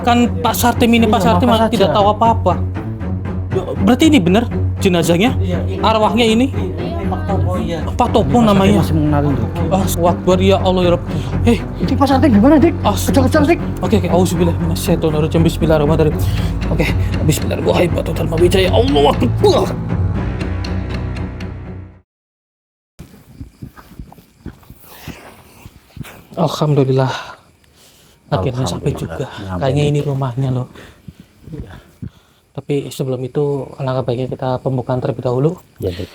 Sedangkan Pak Sartim ini Pak Sartim maaf tidak saja. tahu apa-apa. Berarti ini benar jenazahnya? Iya. Arwahnya ini? Pak Topo ya. Pak Topo namanya. Masih mengenalin tuh. Akbar ya Allah ya Rabb. Ini Pak Sartim gimana, Dik? Kejar-kejar, Dik. Oke, auzubillah minasyaitonirrajim. Bismillahirrahmanirrahim. Oke, bismillahirrahmanirrahim. Total mabijaya. Allahu Akbar. Alhamdulillah. Akhirnya sampai juga. Kayaknya ini rumahnya loh. Tapi sebelum itu, alangkah baiknya kita pembukaan terlebih dahulu. Ya, Dik.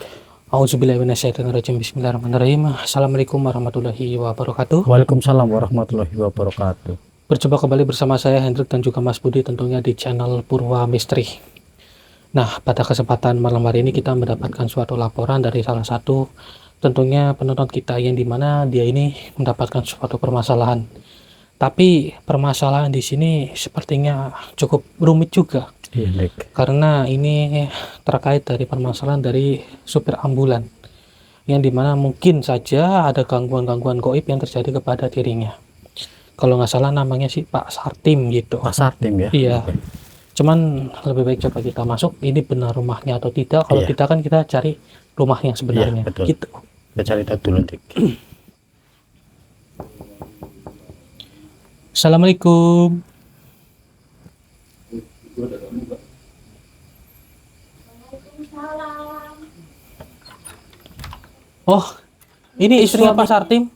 Auzubillahi minasyaitonirrajim. Bismillahirrahmanirrahim. Assalamualaikum warahmatullahi wabarakatuh. Waalaikumsalam warahmatullahi wabarakatuh. Berjumpa kembali bersama saya Hendrik dan juga Mas Budi tentunya di channel Purwa Misteri. Nah, pada kesempatan malam hari ini kita mendapatkan suatu laporan dari salah satu tentunya penonton kita yang dimana dia ini mendapatkan suatu permasalahan. Tapi permasalahan di sini sepertinya cukup rumit juga. Iya, Dik. Karena ini terkait dari permasalahan dari supir ambulan. Yang dimana mungkin saja ada gangguan-gangguan gaib yang terjadi kepada dirinya. Kalau nggak salah namanya sih Pak Sartim gitu. Pak Sartim ya. Iya. Oke. Cuman lebih baik coba kita masuk. Ini benar rumahnya atau tidak? Kalau Iya. tidak kan kita cari rumahnya sebenarnya. Iya, betul. Gitu. Kita cari tahu dulu, Dik. Assalamualaikum. Oh, ini istrinya Pak Sartim.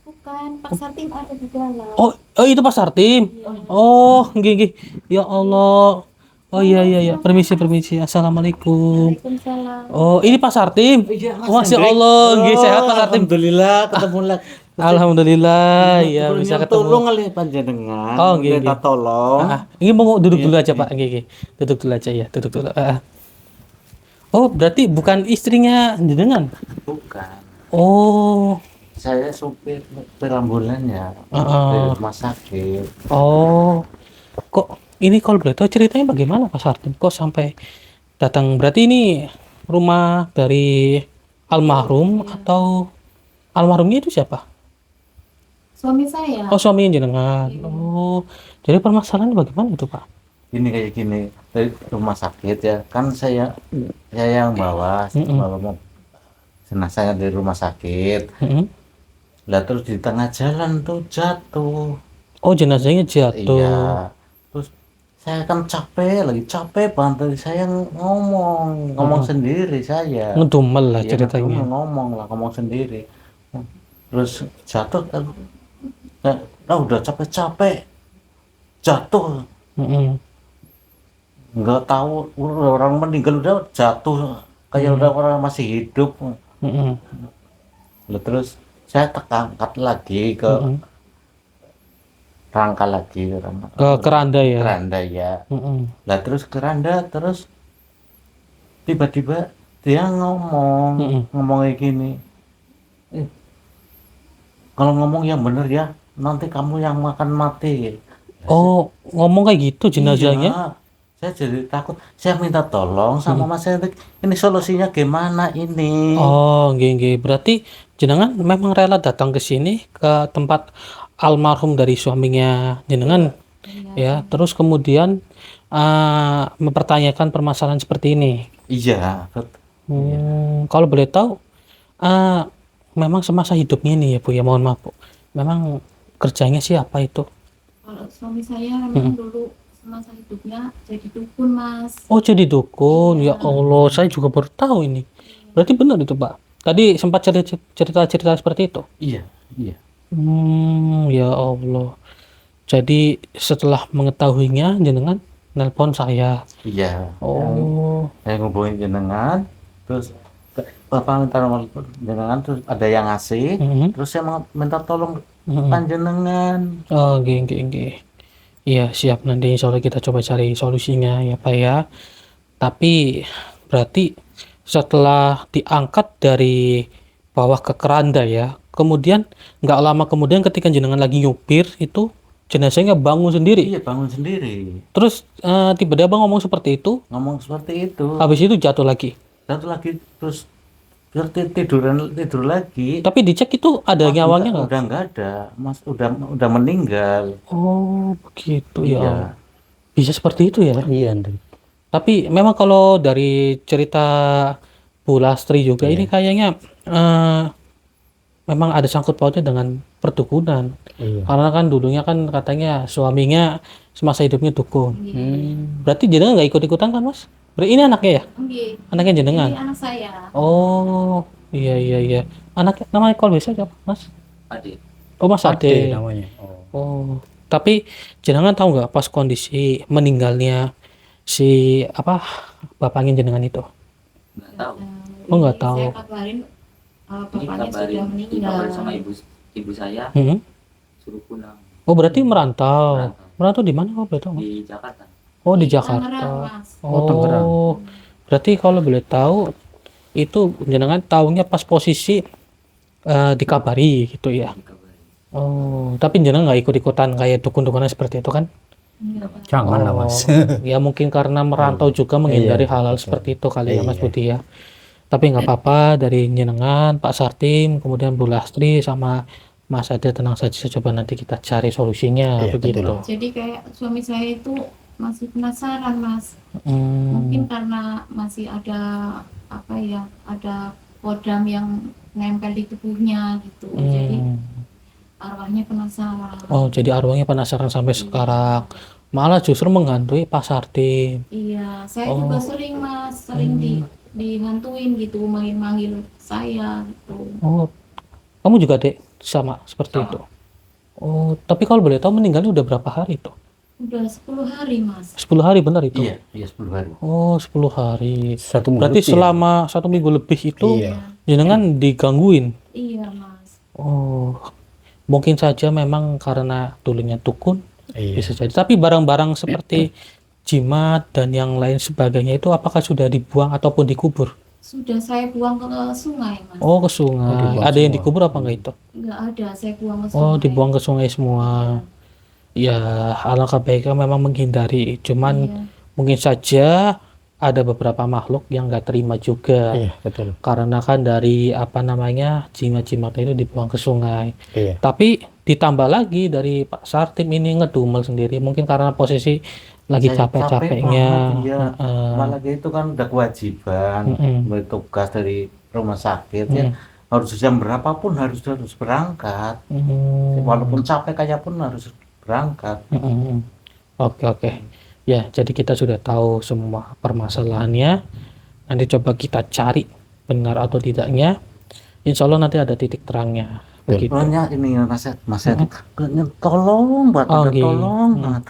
Bukan, Pak Sartim ada di dalam. Oh, itu Pak Sartim. Oh, nggih. Ya Allah. Oh iya. Permisi. Assalamualaikum. Waalaikumsalam. Oh, ini Pak Sartim. Masya Allah, nggih sehat Pak Sartim. Alhamdulillah ketemu lagi. Alhamdulillah, ya bisa Tolong ketemu. kali panjenengan. Oh, nggih, Minta nggih. tolong. Ini mau duduk dulu aja Pak, nggih. Duduk dulu aja ya, duduk dulu. Oh, berarti bukan istrinya jenengan. Bukan. Oh, Saya supir ambulan ya. Heeh. Dari rumah sakit. oh. Kok ini kalau boleh tahu ceritanya bagaimana Pak Sartim? Kok sampai datang? Berarti ini rumah dari almarhum atau almarhumnya itu siapa? Suami saya. Oh, suaminya jenengan. Oh, jadi permasalahannya bagaimana itu Pak? Ini kayak gini dari rumah sakit ya. Kan saya yang bawa mau jenazahnya dari rumah sakit. Mm-mm. Lah terus di tengah jalan tuh jatuh. Oh, jenazahnya jatuh. Iya. Terus saya kan capek banget tadi saya ngomong sendiri saya. Ngedumel lah Iya, ceritanya. ngomong sendiri. Terus jatuh kan. Nah, udah capek jatuh. Mm-mm. Nggak tahu orang meninggal udah jatuh kayak udah orang masih hidup. Mm-mm. Lalu terus saya angkat lagi ke Mm-mm. rangka lagi Ke keranda ya. keranda ya. Mm-mm. Lah terus keranda terus tiba-tiba dia ngomong kayak gini. Kalau ngomong yang bener ya, nanti kamu yang makan mati. Oh, ngomong kayak gitu jenazahnya. Iya, saya jadi takut. Saya minta tolong sama Mas Hendrik. Ini solusinya gimana ini? Oh, nggih. Berarti jenengan memang rela datang ke sini ke tempat almarhum dari suaminya jenengan ya. Terus kemudian mempertanyakan permasalahan seperti ini. Iya. Kalau boleh tahu memang semasa hidupnya nih ya Bu ya, mohon maaf Bu. Memang kerjanya sih apa itu? Kalau suami saya memang dulu semasa hidupnya jadi dukun, Mas. Oh, jadi dukun. Ya Allah, saya juga baru tahu ini. Berarti benar itu, Pak. Tadi sempat cerita seperti itu. Iya. Ya Allah. Jadi setelah mengetahuinya jenengan nelpon saya. Iya. Oh. Saya ngubungin jenengan, terus Bapak minta nomor jenengan, terus ada yang ngasih, terus saya minta tolong panjenengan. Oh, nggih. Iya, siap, nanti insya Allah kita coba cari solusinya ya Pak ya. Tapi berarti setelah diangkat dari bawah ke keranda ya, kemudian nggak lama kemudian ketika jenengan lagi nyupir itu jenazahnya bangun sendiri. Iya, bangun sendiri. Terus tiba-tiba Abang ngomong seperti itu, Ngomong seperti itu. habis itu jatuh lagi. Satu lagi terus tidur lagi. Tapi dicek itu ada nyawanya nggak? Udah nggak ada, Mas. Udah meninggal. Oh, begitu ya. Iya. Bisa seperti itu ya. Iya, Hendrik. Tapi memang kalau dari cerita Bu Lastri juga Iya. ini kayaknya eh, memang ada sangkut pautnya dengan perdukunan. Iya. Karena kan dulunya kan katanya suaminya semasa hidupnya dukun. Hmm. Berarti jenengan nggak ikut-ikutan kan Mas? Ini anaknya ya? Nggih. Anaknya jenengan? Ini anak saya. Oh iya iya iya. Anaknya namanya kalau bisa siapa Mas? Adik. Oh Mas Ade Ade. namanya. Oh. Oh tapi jenengan tahu nggak pas kondisi meninggalnya si apa bapaknya jenengan itu? Nggak tahu. Oh, nggak Ini tahu. Saya kabarin bapaknya sudah meninggal. dikabarin sama ibu saya Hmm? suruh pulang Oh berarti merantau. Merantau. Merantau di mana kok betul? di Jakarta. Oh di Tangerang, Jakarta. Mas. Oh, Tangerang. Berarti kalau boleh tahu itu jenengan tahunya pas posisi dikabari gitu ya. Dikabarin. Oh, tapi jenengan nggak ikut-ikutan kayak dukun-dukunan seperti itu kan? Enggak, Pak. Jangan lah, Mas. Ya mungkin karena merantau juga menghindari Iya, hal-hal betul. seperti itu kali ya Mas Iya. Budi ya. Tapi nggak apa-apa dari jenengan, Pak Sartim, kemudian Bu Lastri sama Mas Ade tenang saja, coba nanti kita cari solusinya Iya, begitu. betul. Jadi kayak suami saya itu masih penasaran, Mas. Hmm, Mungkin karena masih ada apa ya, ada kodam yang nempel di tubuhnya gitu. Jadi hmm. arwahnya penasaran. Oh, jadi arwahnya penasaran sampai sekarang. Malah justru menghantui Pak Sartim. Iya, saya Oh. juga sering, Mas, sering dihantuin gitu, manggil-manggil saya gitu. Oh, kamu juga dek sama seperti Sama. itu. Oh, tapi kalau boleh tahu meninggalnya udah berapa hari tuh? Udah 10 hari, Mas. 10 hari benar itu? Iya, 10 hari. Oh, 10 hari. Satu minggu Berarti lebih ya? selama 1 minggu lebih itu Iya. jenengan digangguin. Iya, Mas. Oh, mungkin saja memang karena dulunya dukun Iya. bisa jadi. Tapi barang-barang seperti jimat dan yang lain sebagainya itu apakah sudah dibuang ataupun dikubur? Sudah saya buang ke sungai, Mas. Oh, ke sungai. dibuang Ada yang semua. dikubur apa enggak itu? Enggak ada, saya buang ke sungai. Oh, dibuang ke sungai semua. Ya, alangkah baiknya memang menghindari. Cuman Iya. mungkin saja ada beberapa makhluk yang nggak terima juga. Iya, betul. Karena kan dari apa namanya jimat-jimat itu dibuang ke sungai. Iya. Tapi ditambah lagi dari Pak Sartim ini ngedumel sendiri. Mungkin karena posisi lagi Saya capek-capeknya. banget, iya. Heeh. Malah itu kan udah kewajiban, bertugas dari rumah sakit ya. Harus jam berapapun harus berangkat. Walaupun capek kayak pun harus berangkat. Oke oke. Ya, jadi kita sudah tahu semua permasalahannya. Nanti coba kita cari benar atau tidaknya. Insya Allah nanti ada titik terangnya. Begitu. Pokoknya ini Mas Ed, tolong banget, Oh, minta gitu. tolong banget.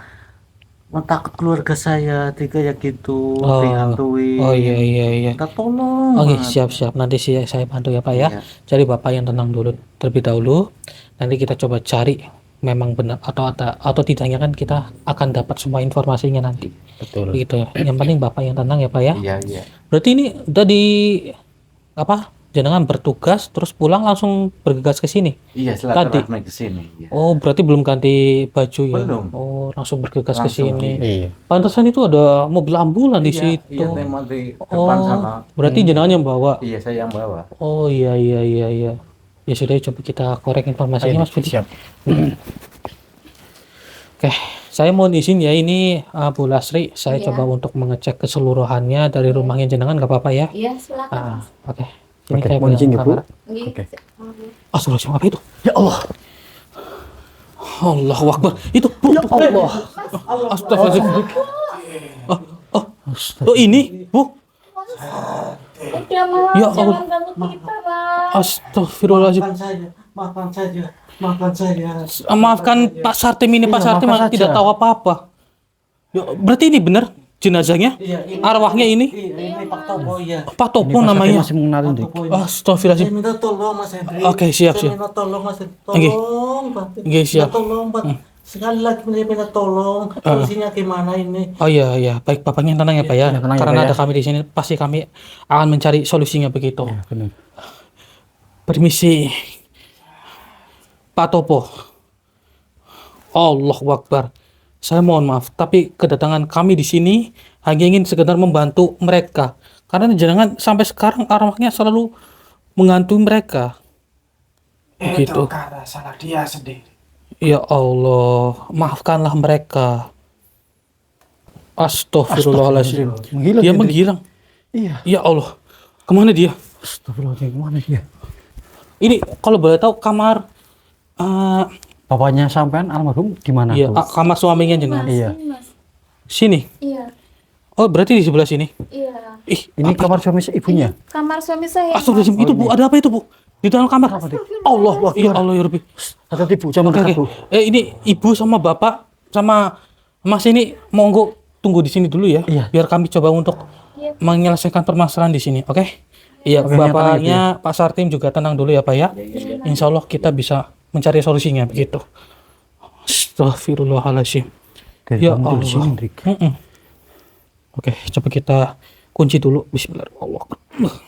Takut keluarga saya kayak gitu Oh. dihantui. Oh iya iya iya. Minta tolong Oke, banget. siap-siap. Nanti saya bantu ya Pak ya. Iya. Jadi Bapak yang tenang dulu terlebih dahulu. Nanti kita coba cari memang benar atau tidaknya kan kita akan dapat semua informasinya nanti. Betul. Begitu ya. Yang penting Bapak yang tenang ya Pak ya. Iya, iya. Berarti ini udah di apa? Jenengan bertugas terus pulang langsung bergegas ke sini. Iya, Tadi. silaturahmi ke sini. Iya. Oh, berarti belum ganti baju ya? Belum. Oh, langsung bergegas ke Langsung sini. Iya. Pantesan itu ada mobil ambulan di Iya, situ. iya, memang di depan Oh, sana. berarti jenengan yang bawa. Iya, saya yang bawa. Oh iya iya iya iya. Ya sudah coba kita korek informasinya Mas Budi. Siap. Oke, saya mohon izin ya ini Bu Lasri, saya Iya. coba untuk mengecek keseluruhannya dari rumahnya jenengan nggak apa-apa ya? Iya, silakan. Ah, Mas. oke. Sini Oke, saya mohon izin pegang ya, Bu. kamera. Nggih. Oke. Astagfirullahaladzim, apa itu? Ya Allah. Allahu Akbar. Itu Bu. Ya Allah. Astagfirullahaladzim. Oh ini Bu. Udah, Mas. Ya Allah. Jangan ganggu kita, Mas. Astagfirullahaladzim. Maafkan saya. Maafkan Pak Sartim ini, Pak Iya, Sartim maafkan tidak saja. tahu apa-apa. Ya, berarti ini benar jenazahnya? Iya, ini. Arwahnya ini? Ini Pak Topo ya. Pak Topo Ini Pak Sartim namanya. masih mengenalin, Dik. Saya Astagfirullahaladzim. minta tolong Mas Hendri. Oke, siap, Saya siap. minta tolong Mas Hendri. Oke. Tolong, Pak. Oke, siap. Minta tolong, Pak. Sekali lagi saya minta tolong. Solusinya gimana ini? Oh iya iya, baik Bapaknya tenang ya Pak ya. tenang ya, Karena Pak, ada ya. kami di sini, pasti kami akan mencari solusinya begitu. Ya, benar. Permisi, Pak Topo. Allahu Akbar. Saya mohon maaf, tapi kedatangan kami di sini hanya ingin sekedar membantu mereka. Karena jangan sampai sekarang arwahnya selalu menghantui mereka. Begitu. Karena salah dia sendiri. Ya Allah, maafkanlah mereka. Astagfirullahaladzim. Menghilang Dia Hendrik. menghilang. Iya. Ya Allah. Kemana dia? Astagfirullahaladzim, mana dia? Ini kalau boleh tahu kamar Bapaknya sampean almarhum di mana iya, tuh? kamar suaminya jenengan. Mas, Iya. ini, Mas. Sini. Iya, Oh, berarti di sebelah sini. iya. Ih, Ini kamar suami ibunya. Kamar suami saya. astagfirullahaladzim. Itu Bu, ada apa itu, Bu? Di dalam kamar. Allah, ya Allah ya Rabbi. Hati-hati Bu, jangan Oke, dekat oke. Bu. Ini ibu sama bapak sama Mas ini monggo tunggu di sini dulu ya. Iya. Biar kami coba untuk Iya. menyelesaikan permasalahan di sini. Oke? Iya, Oke, nyata bapaknya Pak Sartim juga tenang dulu ya, Pak ya. Insya Allah kita bisa mencari solusinya begitu. Astagfirullahaladzim. Dari Ya kamu di sini, Allah. Hendrik. Oke, coba kita kunci dulu. Bismillahirrahmanirrahim.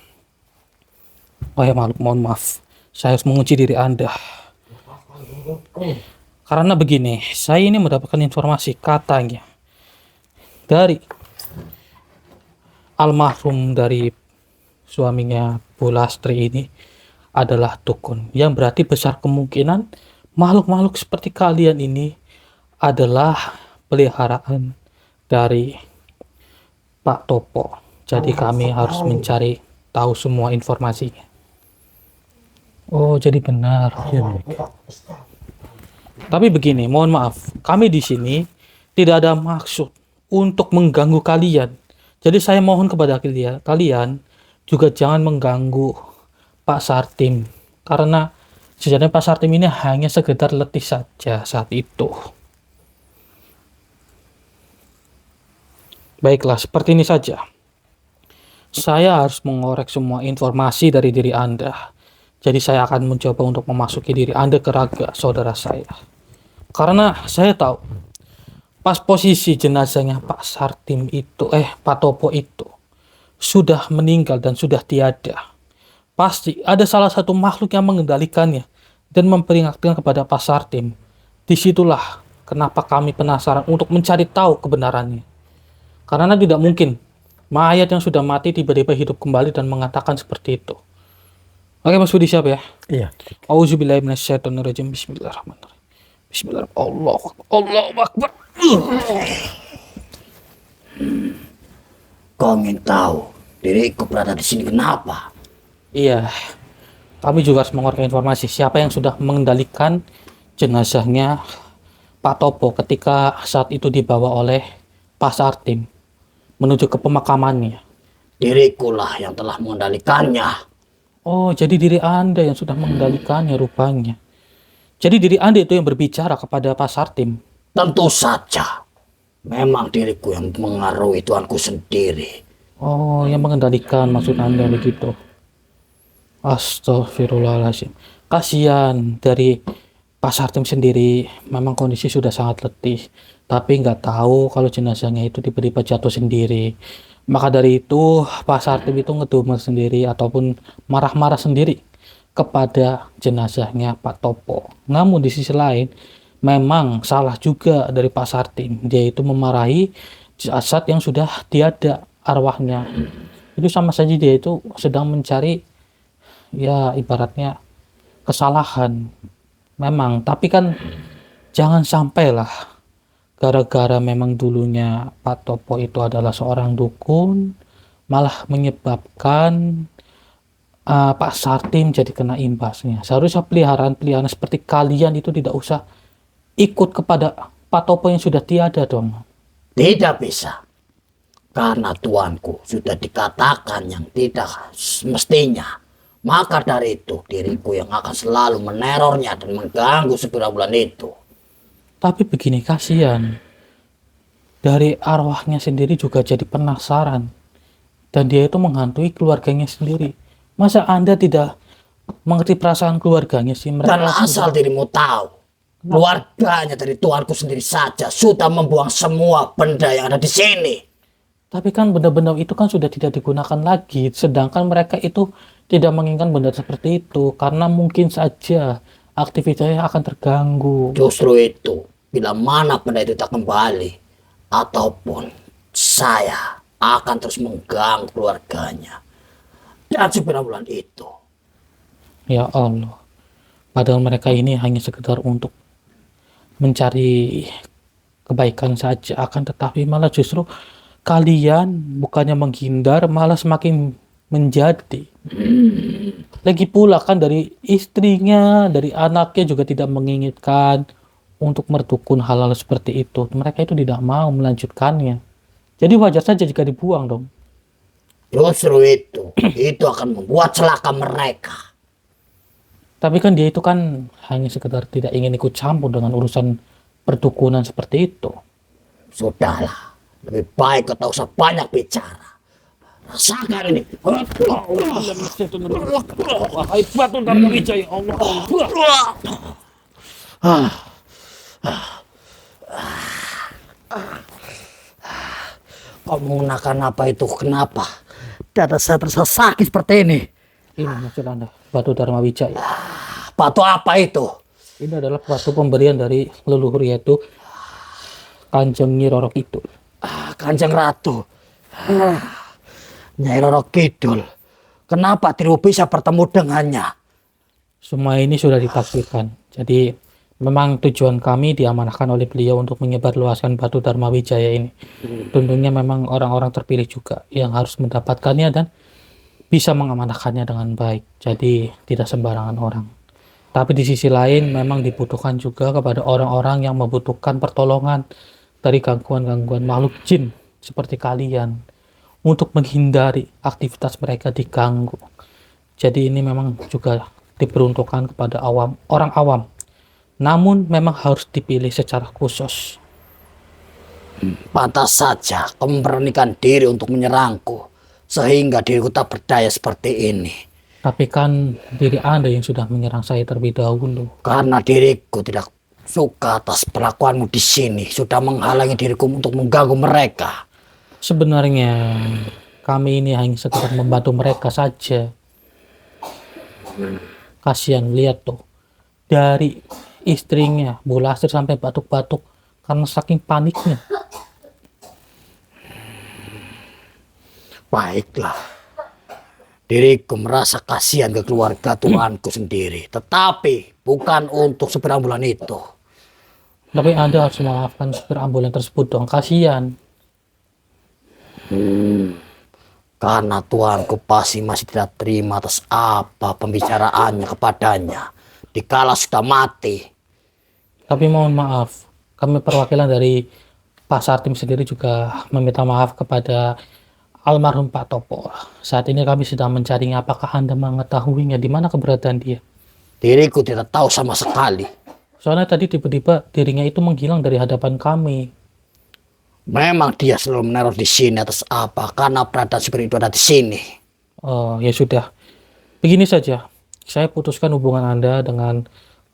Oh ya, mohon maaf. Saya harus mengunci diri Anda. Karena begini, saya ini mendapatkan informasi katanya dari almarhum dari suaminya Bu Lastri ini adalah dukun. Yang berarti besar kemungkinan makhluk-makhluk seperti kalian ini adalah peliharaan dari Pak Topo. Jadi kami harus mencari tahu semua informasinya. Oh, jadi benar. Tapi begini, mohon maaf, kami di sini tidak ada maksud untuk mengganggu kalian. Jadi saya mohon kepada kalian juga jangan mengganggu Pak Sartim, karena sejatinya Pak Sartim ini hanya sekedar letih saja saat itu. Baiklah, seperti ini saja. Saya harus mengorek semua informasi dari diri Anda. Jadi saya akan mencoba untuk memasuki diri Anda ke raga saudara saya. Karena saya tahu pas posisi jenazahnya Pak Sartim itu, Pak Topo itu sudah meninggal dan sudah tiada. Pasti ada salah satu makhluk yang mengendalikannya dan memperingatkan kepada Pak Sartim. Disitulah kenapa kami penasaran untuk mencari tahu kebenarannya. Karena tidak mungkin mayat yang sudah mati tiba-tiba hidup kembali dan mengatakan seperti itu. Oke Mas Budi, siap ya? Iya. Auzubillahi minasyaitonirrajim. Bismillahirrahmanirrahim. Bismillahirrahmanirrahim. Allahu Akbar. Kau ingin tahu diriku berada di sini kenapa? Iya. Kami juga harus mengeluarkan informasi siapa yang sudah mengendalikan jenazahnya Pak Topo ketika saat itu dibawa oleh Pak Sartim menuju ke pemakamannya. Dirikulah yang telah mengendalikannya. Oh, jadi diri Anda yang sudah mengendalikannya rupanya. Jadi diri Anda itu yang berbicara kepada Pak Sartim. Tentu saja. Memang diriku yang mengaruhi tuanku sendiri. Oh, yang mengendalikan maksud Anda begitu. Astagfirullahaladzim. Kasihan dari Pak Sartim sendiri, memang kondisi sudah sangat letih. Tapi nggak tahu kalau jenazahnya itu tiba-tiba jatuh sendiri. Maka dari itu Pak Sartim itu ngedumel sendiri ataupun marah-marah sendiri kepada jenazahnya Pak Topo. Namun di sisi lain memang salah juga dari Pak Sartim. Dia itu memarahi jasad yang sudah tiada arwahnya. Itu sama saja dia itu sedang mencari ya ibaratnya kesalahan. Memang, tapi kan jangan sampailah gara-gara memang dulunya Pak Topo itu adalah seorang dukun malah menyebabkan Pak Sartim jadi kena imbasnya. Seharusnya peliharaan-peliharaan seperti kalian itu tidak usah ikut kepada Pak Topo yang sudah tiada dong. Tidak bisa. Karena tuanku sudah dikatakan yang tidak mestinya. Maka dari itu diriku yang akan selalu menerornya dan mengganggu bulan itu. Tapi begini, kasihan. Dari arwahnya sendiri juga jadi penasaran. Dan dia itu menghantui keluarganya sendiri. Masa Anda tidak mengerti perasaan keluarganya sih? Dan asal dirimu tahu, keluarganya dari tuanku sendiri saja sudah membuang semua benda yang ada di sini. Tapi kan benda-benda itu kan sudah tidak digunakan lagi. Sedangkan mereka itu tidak menginginkan benda seperti itu. Karena mungkin saja aktivitasnya akan terganggu. Justru itu, bila mana benda itu tak kembali, ataupun saya akan terus mengganggu keluarganya. Dan bulan itu. Ya Allah. Padahal mereka ini hanya sekedar untuk mencari kebaikan saja, akan tetapi malah justru kalian bukannya menghindar malah semakin menjadi. Lagi pula kan dari istrinya, dari anaknya juga tidak menginginkan untuk mertukun hal-hal seperti itu. Mereka itu tidak mau melanjutkannya. Jadi wajar saja jika dibuang dong. Justru itu akan membuat celaka mereka. Tapi kan dia itu kan hanya sekedar tidak ingin ikut campur dengan urusan pertukunan seperti itu. Sudahlah, lebih baik kau tak usah banyak bicara. Rasakan ini. Wahai batu Dharma Wijaya, Allah. Kau menggunakan apa itu? Kenapa? Dada saya terasa sakit seperti ini. Ini maksud Anda, batu Dharma Wijaya. Batu apa itu? Ini adalah batu pemberian dari leluhur, yaitu Kanjeng Nyi Roro Kidul. Kanjeng Ratu. Nyai Roro Kidul. Kenapa Triwu bisa bertemu dengannya? Semua ini sudah ditakdirkan. Jadi memang tujuan kami diamanahkan oleh beliau untuk menyebarluaskan batu Dharma Wijaya ini. Tentunya memang orang-orang terpilih juga yang harus mendapatkannya dan bisa mengamanahkannya dengan baik. Jadi tidak sembarangan orang. Tapi di sisi lain memang dibutuhkan juga kepada orang-orang yang membutuhkan pertolongan dari gangguan-gangguan makhluk jin seperti kalian untuk menghindari aktivitas mereka diganggu. Jadi ini memang juga diperuntukkan kepada orang awam. Namun memang harus dipilih secara khusus. Pantas saja kau memberanikan diri untuk menyerangku, sehingga diriku tak berdaya seperti ini. Tapi kan diri Anda yang sudah menyerang saya terlebih dahulu. Karena diriku tidak suka atas perlakuanmu di sini, sudah menghalangi diriku untuk mengganggu mereka. Sebenarnya kami ini hanya sekedar membantu mereka saja. Kasihan, lihat tuh. Dari istrinya, Bu Lasir sampai batuk-batuk karena saking paniknya. Baiklah. Diriku merasa kasihan ke keluarga tuanku sendiri. Tetapi bukan untuk supir ambulan itu. Tapi Anda harus memaafkan supir ambulan tersebut dong. Kasihan. Karena tuanku pasti masih tidak terima atas apa pembicaraannya kepadanya. Dikala sudah mati. Tapi mohon maaf. Kami perwakilan dari Pak Sartim sendiri juga meminta maaf kepada almarhum Pak Topo. Saat ini kami sedang mencarinya. Apakah Anda mengetahuinya di mana keberadaan dia? Diriku tidak tahu sama sekali. Soalnya tadi tiba-tiba dirinya itu menghilang dari hadapan kami. Memang dia selalu meneror di sini atas apa? Karena peradaan seperti itu ada di sini. Oh, ya sudah. Begini saja. Saya putuskan hubungan Anda dengan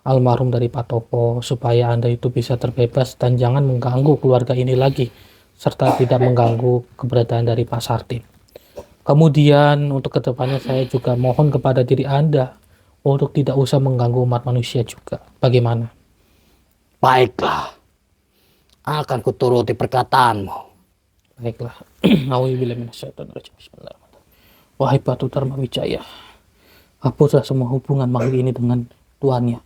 almarhum dari Pak Topo supaya Anda itu bisa terbebas dan jangan mengganggu keluarga ini lagi, serta tidak mengganggu keberadaan dari Pak Sartim. Kemudian untuk kedepannya saya juga mohon kepada diri Anda untuk tidak usah mengganggu umat manusia juga. Bagaimana? Baiklah. Akan kuturuti perkataanmu. Baiklah. A'udzubillahi minasyaitonirrajim. Bismillahirrahmanirrahim. Wahai batu Dharma Wijaya, hapuslah semua hubungan makhluk ini dengan tuannya.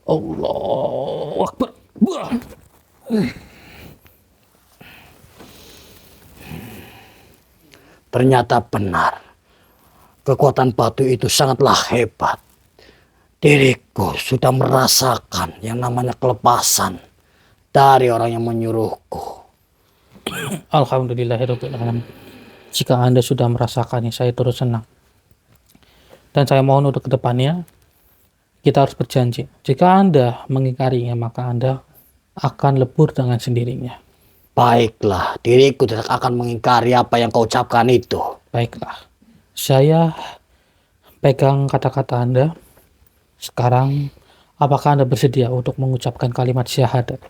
Allahu Akbar. Ternyata benar. Kekuatan batu itu sangatlah hebat. Diriku sudah merasakan yang namanya kelepasan dari orang yang menyuruhku. Alhamdulillahirabbil alamin. Jika Anda sudah merasakannya, saya turut senang. Dan saya mohon untuk kedepannya kita harus berjanji. Jika Anda mengingkarinya, maka Anda akan lebur dengan sendirinya. Baiklah, diriku tidak akan mengingkari apa yang kau ucapkan itu. Baiklah, saya pegang kata-kata Anda. Sekarang, apakah Anda bersedia untuk mengucapkan kalimat syahadat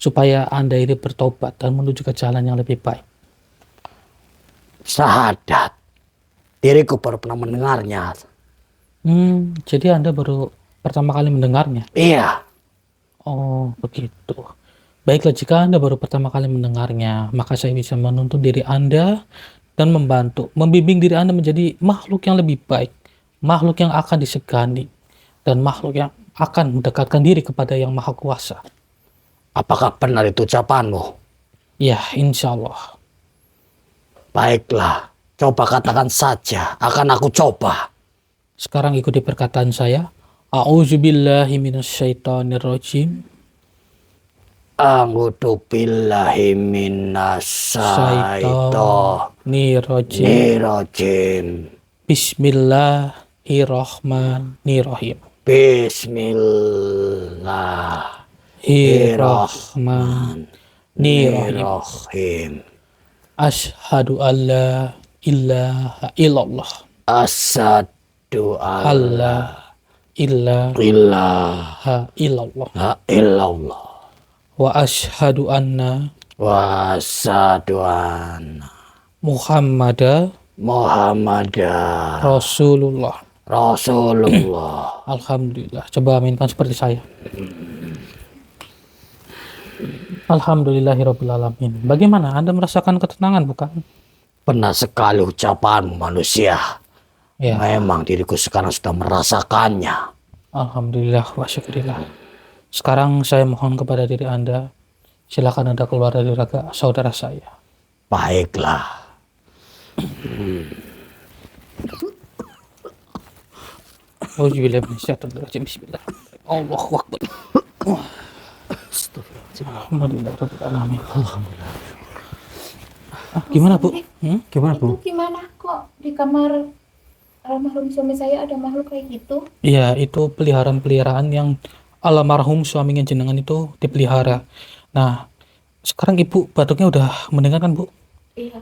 supaya Anda ini bertobat dan menuju ke jalan yang lebih baik? Syahadat. Diriku baru pernah mendengarnya. Jadi Anda baru pertama kali mendengarnya? Iya. Oh, begitu. Baiklah, jika Anda baru pertama kali mendengarnya, maka saya bisa menuntun diri Anda dan membantu, membimbing diri Anda menjadi makhluk yang lebih baik, makhluk yang akan disegani, dan makhluk yang akan mendekatkan diri kepada Yang Maha Kuasa. Apakah benar itu ucapanmu? Ya, insya Allah. Baiklah, coba katakan saja, akan aku coba. Sekarang ikuti perkataan saya. A'udzubillahi minasyaitonirrajim. A'udzu billahi minasyaitonir Nirrajim. Bismillahirrahmanirrahim. Bismillahirrahmanirrahim. Asyhadu alla ilaha illallah. Asyhadu Alla ilaha ilaha illallah. Wa asyhadu anna wa asyhadu anna Muhammadar Rasulullah. Alhamdulillah. Coba aminkan seperti saya. Alhamdulillahirabbil alamin. Bagaimana? Anda merasakan ketenangan bukan? Benar sekali ucapanmu manusia. Ya. Memang diriku sekarang sudah merasakannya. Alhamdulillah wa syukurillah. Sekarang saya mohon kepada diri Anda, silakan Anda keluar dari raga saudara saya. Baiklah. Auzubillahiminasyaitonirrajim. Bismillah. Allahu akbar. Alhamdulillahirabbil gimana, Bu? Gimana, Itu Bu? gimana kok di kamar almarhum suami saya ada makhluk kayak gitu? Iya, itu peliharaan-peliharaan yang almarhum suaminya jenengan itu dipelihara. Nah, sekarang Ibu batuknya udah mendengar kan, Bu? Iya,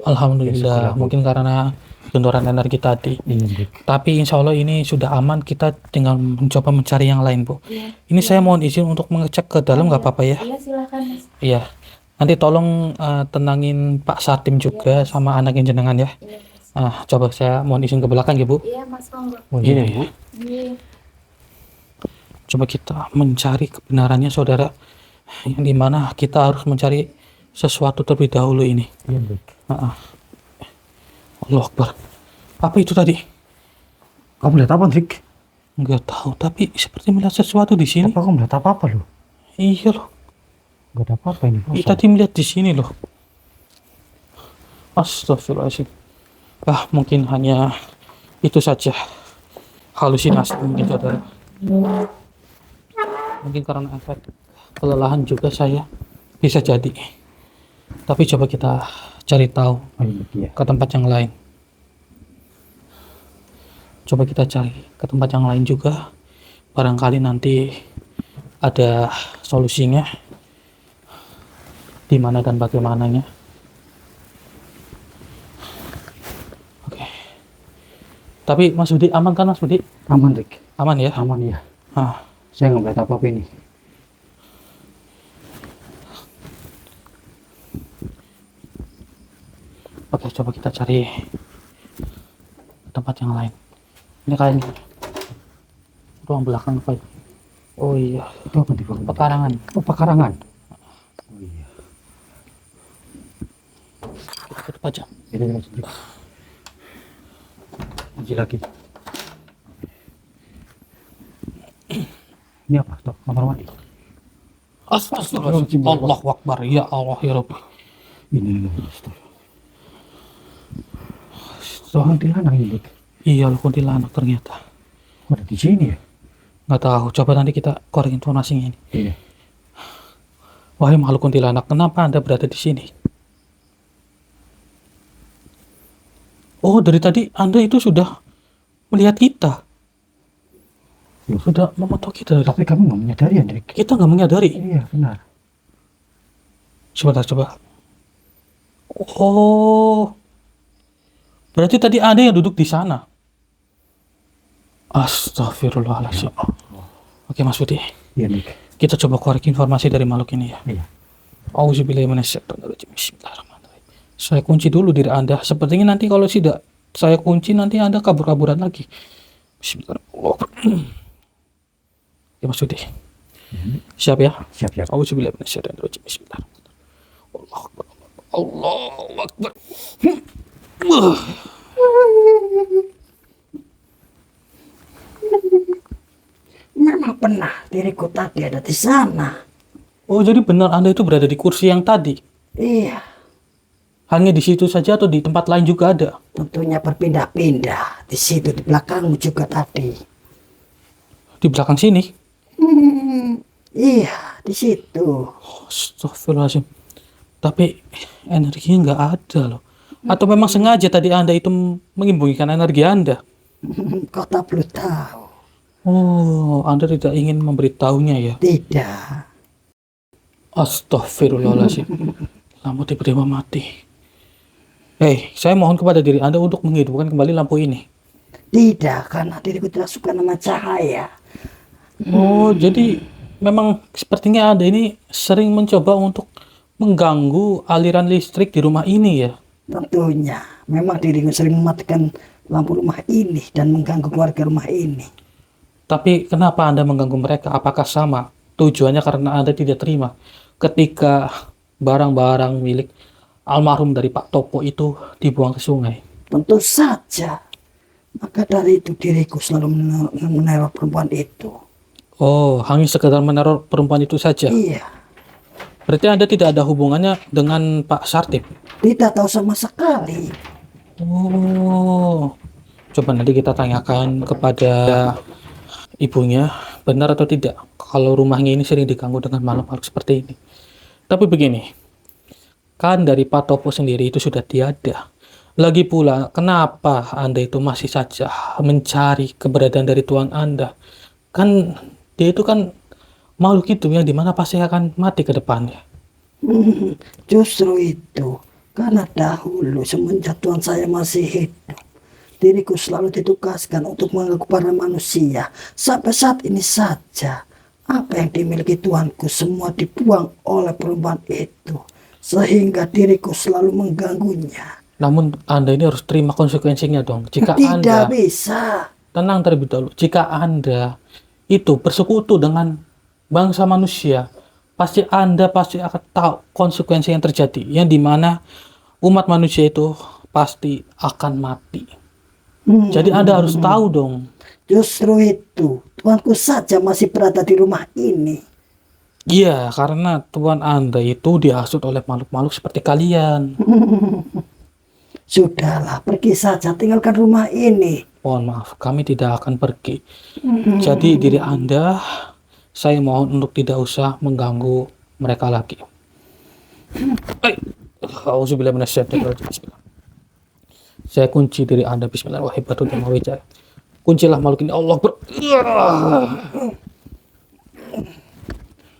Alhamdulillah. Mungkin karena gendoran energi tadi. Tapi insya Allah ini sudah aman. Kita tinggal mencoba mencari yang lain, Bu. iya. Ini saya mohon izin untuk mengecek ke dalam, nggak apa-apa ya? Iya, silakan Mas. Iya. Nanti tolong tenangin Pak Satim juga sama anaknya jenengan ya. Iya, Mas. Coba saya mohon izin ke belakang ya, Bu. Iya, Mas, monggo. Iya, Bu. Iya. Coba kita mencari kebenarannya, saudara. Yang dimana kita harus mencari sesuatu terlebih dahulu ini. Iya, Dik. Allah Akbar. Apa itu tadi? Kamu lihat apa, Dik? Nggak tahu, tapi seperti melihat sesuatu di sini. Apa kamu lihat apa loh? Iya loh. Gak ada apa-apa ini. Tadi melihat di sini loh. Astagfirullahaladzim. Mungkin hanya itu saja. Halusinasi mungkin, saudara. Mungkin karena efek kelelahan juga saya. Bisa jadi. Tapi coba kita cari tahu Iya. ke tempat yang lain. Coba kita cari ke tempat yang lain juga. Barangkali nanti ada solusinya. Di mana dan bagaimananya. Oke. Tapi Mas Budi aman kan, Mas Budi? Aman, Dik. Aman ya? Aman ya. Ah, Saya nggak lihat apa-apa ini. Oke, coba kita cari tempat yang lain. Ini kayaknya ruang belakang apa ya? Oh iya, Itu apa, Dik? pekarangan. Oh, pekarangan. Kita tutup aja. Ini Dik. Lagi. Ini apa? Tuh, kamar mandi. Astagfirullahaladzim. Allahu Akbar. Ya Allah ya Rabbi. Ini. Soal kuntilanak ini, Dik. Iya loh, kuntilanak ternyata. Kok ada di sini ya? Nggak tahu. Coba nanti kita korek informasinya ini. Iya. Wahai makhluk kuntilanak, kenapa Anda berada di sini? Oh, dari tadi Anda itu sudah melihat kita. Loh, Sudah memotong kita. tapi kamu nggak menyadari ya, Dik? Kita nggak menyadari. Iya, benar. Sebentar, coba. Oh, berarti tadi ada yang duduk di sana. Astagfirullahaladzim. Oke, Mas Budi. Iya, Dik. Kita coba korek informasi dari makhluk ini ya. Iya. Auzubillahiminasyaitonirrajim. Bismillahirrahmanirrahim. Saya kunci dulu diri Anda. Sepertinya nanti kalau tidak saya kunci, nanti Anda kabur-kaburan lagi. Bismillahirrahmanirrahim. Oke, Mas Budi. Siap ya? Siap. Auzubillahiminasyaitonirrajim. Bismillahirrahmanirrahim. Allahu Akbar. Allahu Akbar. Memang benar diriku tadi ada di sana. Oh, jadi benar Anda itu berada di kursi yang tadi? Iya, Hanya di situ saja atau di tempat lain juga ada? tentunya berpindah-pindah. Di situ di belakangmu juga tadi. Di belakang sini? Iya, di situ. Astagfirullahaladzim. Tapi energinya nggak ada loh. Atau memang sengaja tadi Anda itu menyembunyikan energi Anda? Kau tak perlu tahu. Oh, Anda tidak ingin memberitahunya ya? Tidak. Astagfirullahaladzim. Lampu tiba-tiba mati. Hei, saya mohon kepada diri Anda untuk menghidupkan kembali lampu ini. Tidak, karena diriku tidak suka nama cahaya. Oh, jadi memang sepertinya Anda ini sering mencoba untuk mengganggu aliran listrik di rumah ini ya? Tentunya, memang diriku sering mematikan lampu rumah ini dan mengganggu keluarga rumah ini. Tapi kenapa Anda mengganggu mereka? Apakah sama? Tujuannya karena Anda tidak terima ketika barang-barang milik almarhum dari Pak Topo itu dibuang ke sungai. Tentu saja. Maka dari itu diriku selalu meneror perempuan itu. Oh, hanya sekedar meneror perempuan itu saja. Iya, Berarti Anda tidak ada hubungannya dengan Pak Sartip? tidak tahu sama sekali. Oh, coba nanti kita tanyakan kepada ibunya, benar atau tidak kalau rumahnya ini sering diganggu dengan makhluk-makhluk seperti ini. Tapi begini, kan dari Pak Topo sendiri itu sudah tiada. Lagi pula, kenapa Anda itu masih saja mencari keberadaan dari Tuhan Anda? Kan dia itu kan makhluk itu yang dimana pasti akan mati ke depannya. Justru itu, karena dahulu semenjak Tuhan saya masih hidup, diriku selalu ditugaskan untuk mengganggu para manusia. Sampai saat ini saja, apa yang dimiliki Tuanku semua dibuang oleh perempuan itu, sehingga diriku selalu mengganggunya. Namun Anda ini harus terima konsekuensinya dong. Jika Tidak Anda bisa. tenang terlebih dahulu. Jika Anda itu bersekutu dengan bangsa manusia, pasti Anda pasti akan tahu konsekuensi yang terjadi, yang dimana umat manusia itu pasti akan mati. Jadi Anda harus tahu dong. Justru itu, Tuanku saja masih berada di rumah ini. Iya, karena Tuhan Anda itu dihasut oleh makhluk-makhluk seperti kalian. Sudahlah, pergi saja, tinggalkan rumah ini. Mohon maaf, kami tidak akan pergi. Jadi diri Anda, saya mohon untuk tidak usah mengganggu mereka lagi. Auzubillahi minasyaitonir rajim. Saya kunci diri Anda. Bismillahirrahmanirrahim. Kuncilah makhluk ini. Allah Akbar.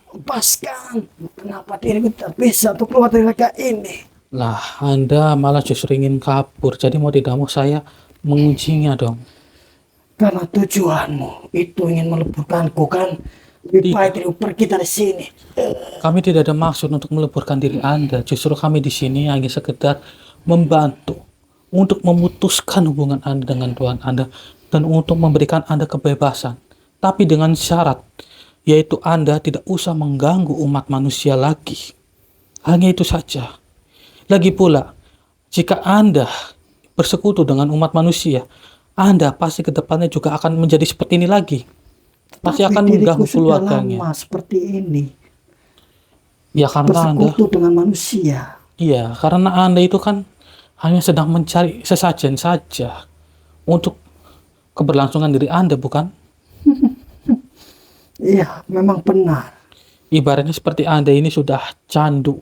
Lepaskan. Kenapa diriku tidak bisa untuk keluar dari raga ini? Lah, Anda malah justru ingin kabur. Jadi mau tidak mau saya menguncinya dong. Karena tujuanmu itu ingin meleburkanku kan? Lebih baik diriku pergi dari sini. Kami tidak ada maksud untuk meleburkan diri Anda. Justru kami di sini hanya sekedar membantu untuk memutuskan hubungan Anda dengan Tuhan Anda dan untuk memberikan Anda kebebasan. Tapi dengan syarat, yaitu Anda tidak usah mengganggu umat manusia lagi. Hanya itu saja. Lagi pula, jika Anda bersekutu dengan umat manusia, Anda pasti ke depannya juga akan menjadi seperti ini lagi. Pasti Tapi akan diriku mengganggu sudah keluarganya. lama seperti ini. Ya karena Anda, Bersekutu dengan manusia. iya karena Anda itu kan hanya sedang mencari sesajen saja untuk keberlangsungan diri Anda, bukan? Iya, memang benar. Ibaratnya seperti Anda ini sudah candu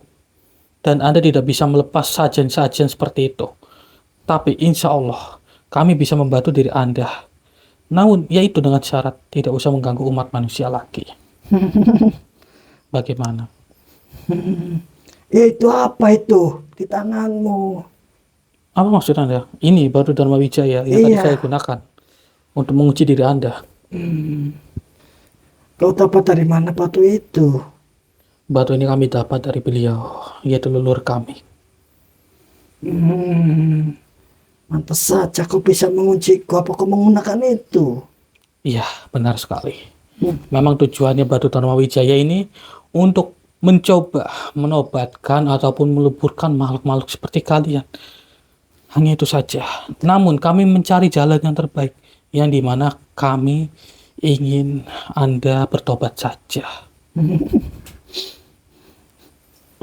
dan Anda tidak bisa melepas sajen-sajen seperti itu. Tapi insya Allah kami bisa membantu diri Anda. Namun yaitu dengan syarat tidak usah mengganggu umat manusia lagi. Bagaimana? Itu apa itu di tanganmu? Apa maksud Anda? Ini batu Dharma Wijaya yang tadi Iya. saya gunakan untuk menguji diri Anda. Kau dapat dari mana batu itu? Batu ini kami dapat dari beliau, yaitu leluhur kami. Mantas saja kau bisa mengunciku. Apa kau menggunakan itu? Iya, benar sekali. Memang tujuannya batu Dharma Wijaya ini untuk mencoba menobatkan ataupun meleburkan makhluk-makhluk seperti kalian. Hanya itu saja. Namun kami mencari jalan yang terbaik, yang dimana kami ingin Anda bertobat saja.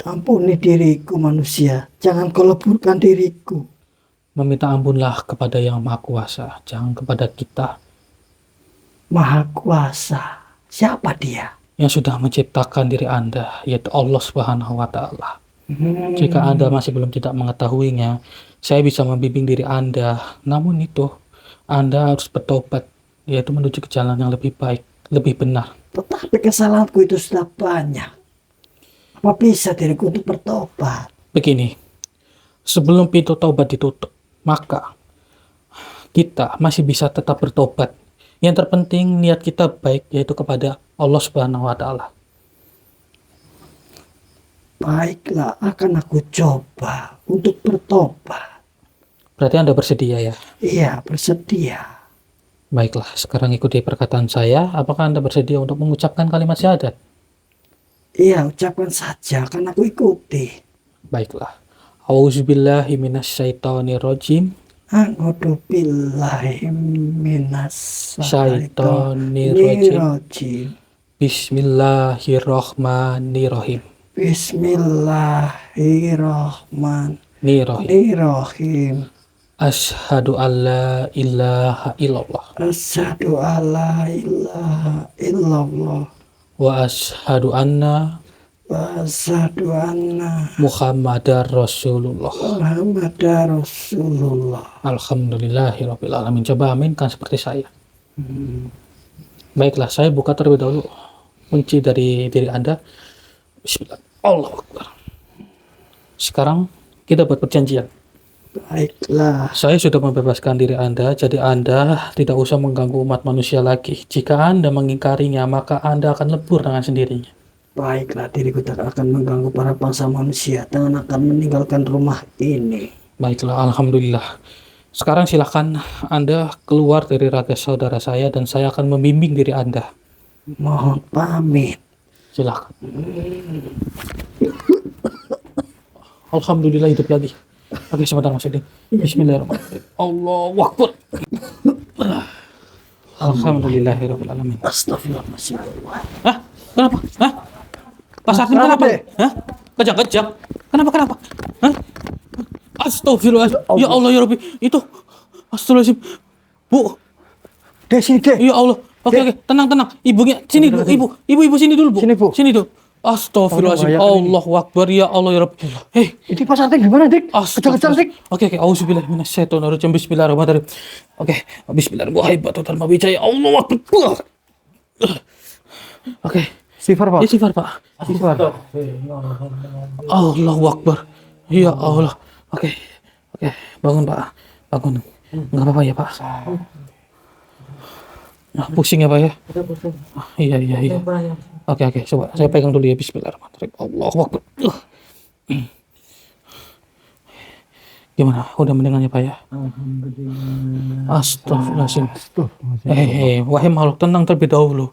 Ampuni diriku manusia, jangan kau leburkan diriku. Meminta ampunlah kepada yang maha kuasa, jangan kepada kita Maha kuasa, siapa dia? yang sudah menciptakan diri Anda, yaitu Allah Subhanahu wa Ta'ala. Jika Anda masih belum tidak mengetahuinya, saya bisa membimbing diri Anda. Namun itu, Anda harus bertobat, yaitu menuju ke jalan yang lebih baik, lebih benar. Tetapi kesalahanku itu sudah banyak. Apa bisa diriku untuk bertobat? Begini, sebelum pintu taubat ditutup, maka kita masih bisa tetap bertobat. Yang terpenting niat kita baik, yaitu kepada Allah Subhanahu wa Ta'ala. Baiklah, akan aku coba untuk bertobat. Berarti Anda bersedia ya? Iya, bersedia. Baiklah, sekarang ikuti perkataan saya. Apakah Anda bersedia untuk mengucapkan kalimat syahadat? Iya, ucapkan saja, akan aku ikuti. Baiklah. Auzubillahi minasyaitonirrajim. A'udzu billahi minas Syaitonirrajim. Bismillahirrahmanirrahim. Bismillahirrahmanirrahim. Asyhadu alla ilaha illallah Asyhadu alla ilaha illallah wa asyhadu anna wa asyhadu anna Muhammadar Rasulullah. Muhammadar Rasulullah. Alhamdulillahirabbil alamin. Coba aminkan seperti saya. Baiklah, saya buka terlebih dahulu kunci dari diri Anda. Bismillah. Allahu Akbar. Sekarang kita buat perjanjian. Baiklah. Saya sudah membebaskan diri Anda, jadi Anda tidak usah mengganggu umat manusia lagi. Jika Anda mengingkarinya, maka Anda akan lebur dengan sendirinya. Baiklah, diriku tak akan mengganggu para bangsa manusia dan akan meninggalkan rumah ini. Baiklah, alhamdulillah. Sekarang silahkan Anda keluar dari raga saudara saya dan saya akan membimbing diri Anda. Mohon pamit. Silahkan. Alhamdulillah hidup lagi. Oke, sebentar Mas Udin. Bismillahirrahmanirrahim. Allahu Akbar. Alhamdulillahirabbil alamin. Astagfirullahaladzim. Hah? Kenapa? Hah? Pak Sartim kenapa? Hah? Kejang-kejang. Kenapa? Hah? Astagfirullahaladzim. Ya Allah ya Rabbi. Itu astagfirullahaladzim. Bu. Sini deh. Ya Allah. Oke, tenang. Ibunya sini dulu, ibu sini dulu, Bu. Sini dulu. Astagfirullahaladzim. Allahu Akbar. Ya Allah ya Rabbi. Hei, Ini Pak Sartik gimana, Dik? Kejar-kejar, Dik. Oke. Auzubillahi minasyaitonirrajim. Bismillahirrahmanirrahim. Oke, bismillahirrahmanirrahim. Hebat wijaya. Allahu Akbar. Oke. Istighfar, Pak. Istighfar, Pak. Istighfar. Allahu Akbar. Ya Allah. Oke. Bangun, Pak. Bangun. Enggak apa-apa ya, Pak. Nah, pusing ya, Pak ya? Iya. Oke. Coba saya pegang dulu ya. Bismillahirrahmanirrahim. Allahu Akbar. Gimana? Udah mendengarnya, Pak ya? Alhamdulillah. Astagfirullahaladzim. Wahai makhluk, tenang terlebih dahulu.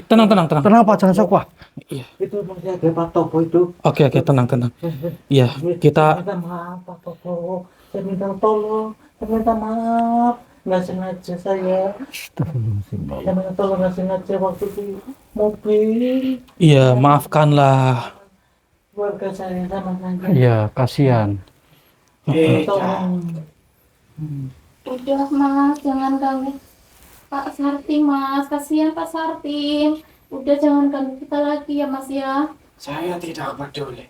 Tenang. Kenapa? Jangan sok, Pak. Iya. Itu masih ada Pak Topo itu. Oke, tenang. Iya, kita Minta maaf Pak Topo. Saya minta tolong. Saya minta maaf. Nggak sengaja saya. Saya minta tolong nggak sengaja waktu di mobil. iya, maafkanlah. Keluarga saya sama saya. Iya, kasihan. Tolong. Udah Mas, jangan ganggu Pak Sartim Mas, kasihan Pak Sartim. Udah jangan ganggu kita lagi ya Mas ya. Saya tidak peduli.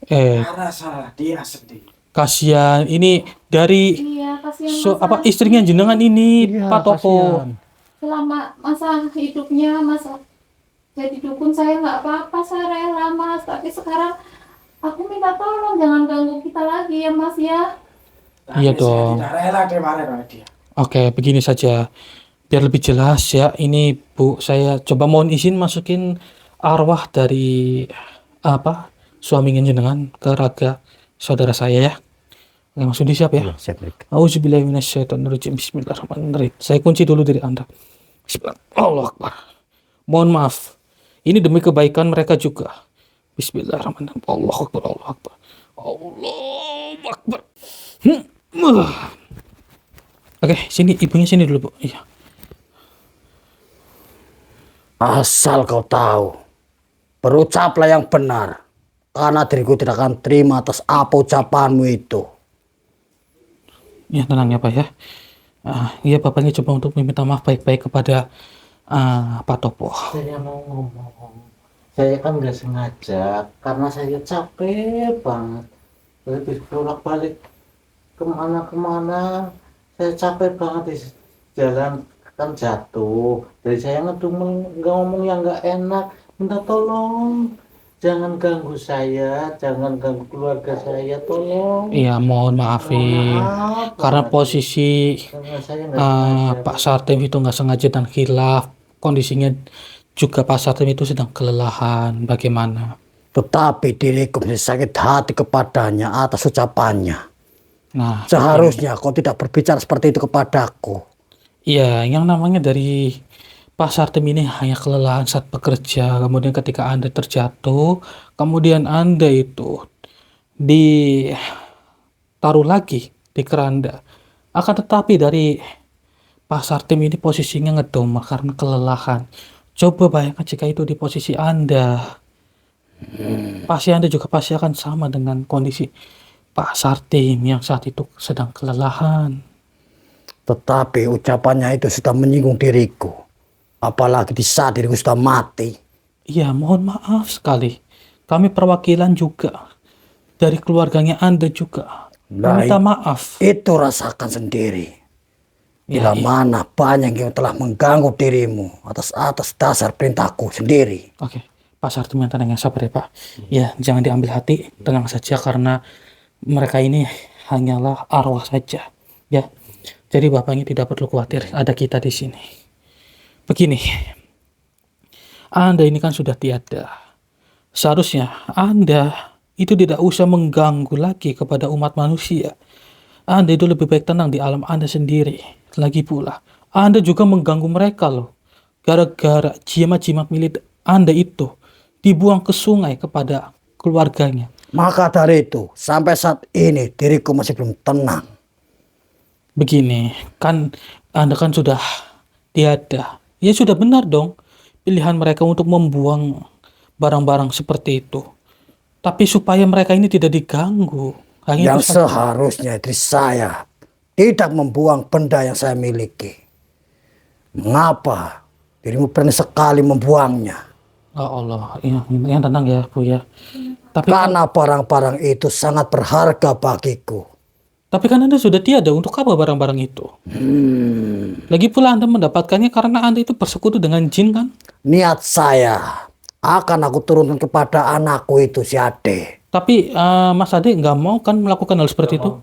Karena salah dia sendiri. Kasihan ini dari Iya, kasihan Mas istrinya jenengan ini, Iya, Pak Topo. kasihan. Selama masa hidupnya Mas jadi dukun saya nggak apa-apa, saya rela Mas. Tapi sekarang aku minta tolong jangan ganggu kita lagi ya Mas ya. Iya dong. Tidak rela dimarahin oleh dia. Oke, begini saja. Biar lebih jelas ya, ini Bu, saya coba mohon izin masukin arwah dari suaminya jenengan ke raga saudara saya ya. Oke, Mas Udi siap ya? Siap, Dik. Auzubillahi minasyaitonirrajim. Bismillahirrahmanirrahim. Saya kunci dulu diri Anda. Bismillah. Allahu Akbar. Mohon maaf. Ini demi kebaikan mereka juga. Bismillahirrahmanirrahim. Allahu Akbar. Allahu Akbar. Oke, sini ibunya sini dulu, Bu. Iya. Asal kau tahu, Berucaplah yang benar, karena diriku tidak akan terima atas apa ucapanmu itu. Ya tenang ya Pak ya. Iya Bapak ini coba untuk meminta maaf baik-baik kepada Pak Topo. Saya mau ngomong, saya kan nggak sengaja karena saya capek banget. Lebih bolak-balik kemana-kemana, saya capek banget di jalan, kan jatuh. Jadi saya ngomong yang nggak enak, minta tolong. Jangan ganggu saya, jangan ganggu keluarga saya, tolong. Iya mohon maafin. Maaf Karena banget. posisi Karena saya nggak sengaja. Pak Sartim itu nggak sengaja dan khilaf. Kondisinya juga Pak Sartim itu sedang kelelahan. Bagaimana? Tetapi diriku masih sakit hati kepadanya atas ucapannya. Nah, Seharusnya kau tidak berbicara seperti itu kepadaku. iya, yang namanya dari Pak Sartim ini hanya kelelahan saat bekerja. Kemudian ketika Anda terjatuh, kemudian Anda itu ditaruh lagi di keranda. Akan tetapi dari Pak Sartim ini posisinya ngedom karena kelelahan. Coba bayangkan jika itu di posisi Anda. Pasti Anda juga pasti akan sama dengan kondisi Pak Sartim yang saat itu sedang kelelahan. Tetapi ucapannya itu sudah menyinggung diriku. Apalagi di saat diriku sudah mati. Iya, mohon maaf sekali. Kami perwakilan juga dari keluarganya Anda juga meminta maaf. Itu rasakan sendiri. Ya, Bila mana banyak yang telah mengganggu dirimu atas dasar perintahku sendiri. Oke, Pak Sartim yang tenang, yang sabar ya Pak. Ya, jangan diambil hati, tenang saja karena mereka ini hanyalah arwah saja. Ya, jadi Bapak ini tidak perlu khawatir, ada kita di sini. Begini, Anda ini kan sudah tiada. Seharusnya Anda itu tidak usah mengganggu lagi kepada umat manusia. Anda itu lebih baik tenang di alam Anda sendiri. Lagi pula, Anda juga mengganggu mereka loh. Gara-gara jimat-jimat milik Anda itu dibuang ke sungai kepada keluarganya. Maka dari itu, sampai saat ini diriku masih belum tenang. Begini, kan Anda kan sudah tiada. Ya sudah benar dong pilihan mereka untuk membuang barang-barang seperti itu. Tapi supaya mereka ini tidak diganggu. Hanya Yang itu saja. seharusnya istri saya tidak membuang benda yang saya miliki. Mengapa dirimu berani sekali membuangnya? Oh Allah, yang tenang ya Bu ya. Tapi Karena barang-barang itu sangat berharga bagiku. kan Anda sudah tiada, untuk apa barang-barang itu? Lagi pula Anda mendapatkannya karena Anda itu bersekutu dengan jin kan? Niat saya akan aku turunkan kepada anakku itu si Ade. Tapi Mas Ade nggak mau kan melakukan hal seperti itu?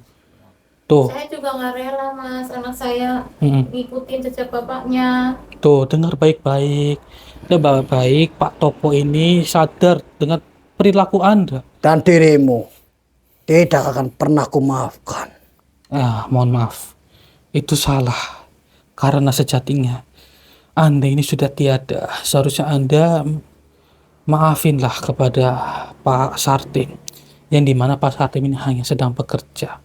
Tuh, Saya juga nggak rela mas, anak saya mm-mm. ngikutin jejak bapaknya. Tuh dengar baik-baik. Dan baik Pak Topo ini sadar dengan perilaku Anda. Dan dirimu tidak akan pernah kumaafkan. Mohon maaf. Itu salah. Karena sejatinya Anda ini sudah tiada. Seharusnya Anda maafinlah kepada Pak Sartim. Yang dimana Pak Sartim ini hanya sedang bekerja.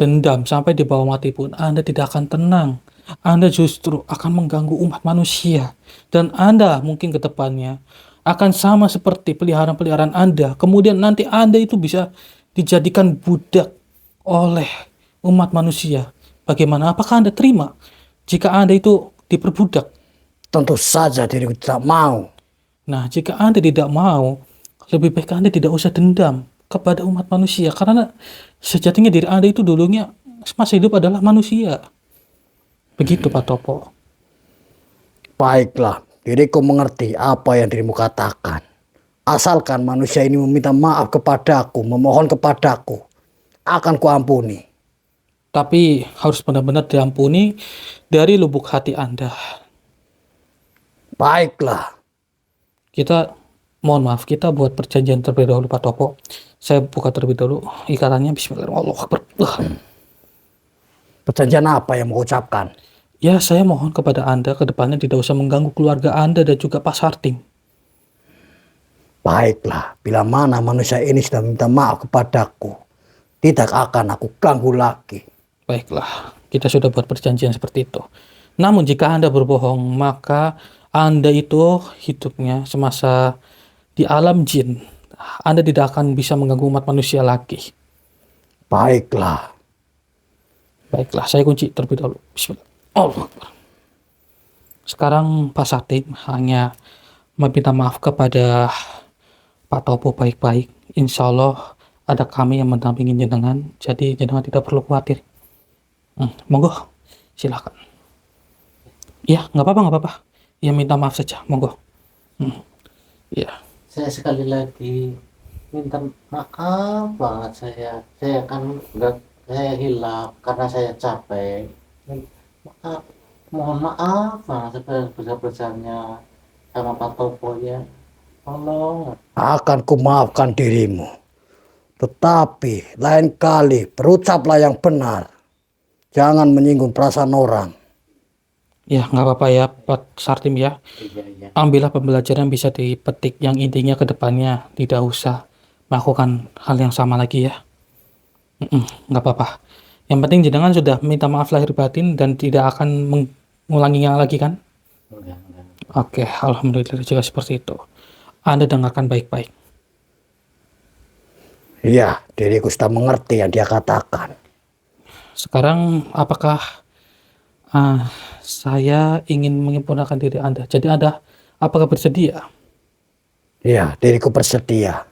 Dendam sampai di bawah mati pun Anda tidak akan tenang. Anda justru akan mengganggu umat manusia. Dan Anda mungkin ke depannya akan sama seperti peliharaan-peliharaan Anda. Kemudian nanti Anda itu bisa dijadikan budak oleh umat manusia. Bagaimana? Apakah Anda terima jika Anda itu diperbudak? Tentu saja diriku tidak mau. Nah, jika Anda tidak mau, lebih baik Anda tidak usah dendam kepada umat manusia. Karena sejatinya diri Anda itu dulunya semasa hidup adalah manusia. Begitu Pak Topo. Baiklah, diriku mengerti apa yang dirimu katakan. Asalkan manusia ini meminta maaf kepadaku, memohon kepadaku, akan kuampuni. Tapi harus benar-benar diampuni dari lubuk hati Anda. Baiklah, Kita, mohon maaf, kita buat perjanjian terlebih dahulu Pak Topo. Saya buka terlebih dahulu ikatannya. Bismillahirrahmanirrahim. perjanjian apa yang mau ucapkan? Ya, saya mohon kepada Anda ke depannya tidak usah mengganggu keluarga Anda dan juga Pak Sartim. Baiklah, bila mana manusia ini sudah minta maaf kepadaku, tidak akan aku ganggu lagi. Baiklah, kita sudah buat perjanjian seperti itu. Namun jika Anda berbohong, maka Anda itu hidupnya semasa di alam jin, Anda tidak akan bisa mengganggu umat manusia lagi. Baiklah. Baiklah, saya kunci terlebih dahulu. Bismillah. Allah Akbar. Sekarang Pak Satim hanya meminta maaf kepada Pak Topo baik-baik. Insya Allah ada kami yang mendampingi jenengan, jadi jenengan tidak perlu khawatir. Monggo, silakan. Ya, nggak apa-apa. Ya minta maaf saja, monggo. Ya, Saya sekali lagi minta maaf banget saya kan nggak, saya hilaf karena saya capek. Maaf, mohon maaf banget sebesar-besarnya sama Pak Topo ya. Tolong. Akan kumaafkan dirimu. Tetapi lain kali berucaplah yang benar. Jangan menyinggung perasaan orang. ya nggak apa-apa ya Pak Sartim ya. Iya. Ambillah pembelajaran bisa dipetik yang intinya ke depannya. Tidak usah melakukan hal yang sama lagi ya. Nggak apa-apa. Yang penting jenengan sudah minta maaf lahir batin dan tidak akan mengulanginya lagi kan? Enggak. Oke, alhamdulillah juga seperti itu. Anda dengarkan baik-baik. Iya, diriku sudah mengerti yang dia katakan. Sekarang apakah saya ingin menyempurnakan diri Anda? Jadi Anda apakah bersedia? Iya, diriku bersedia.